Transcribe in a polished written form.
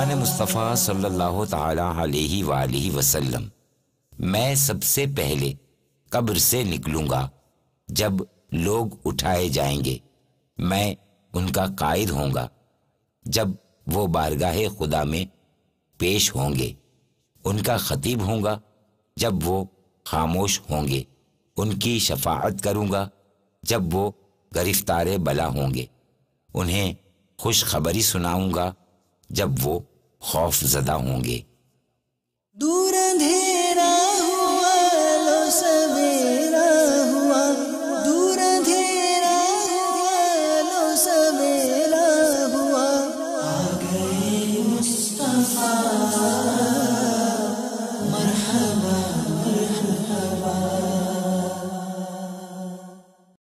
فرمان مصطفیٰ صلی اللہ تعالی علیہ وآلہ وسلم، میں سب سے پہلے قبر سے نکلوں گا جب لوگ اٹھائے جائیں گے، میں ان کا قائد ہوں گا جب وہ بارگاہ خدا میں پیش ہوں گے، ان کا خطیب ہوں گا جب وہ خاموش ہوں گے، ان کی شفاعت کروں گا جب وہ گرفتار بلا ہوں گے، انہیں خوشخبری سناؤں گا جب وہ خوف زدہ ہوں گے۔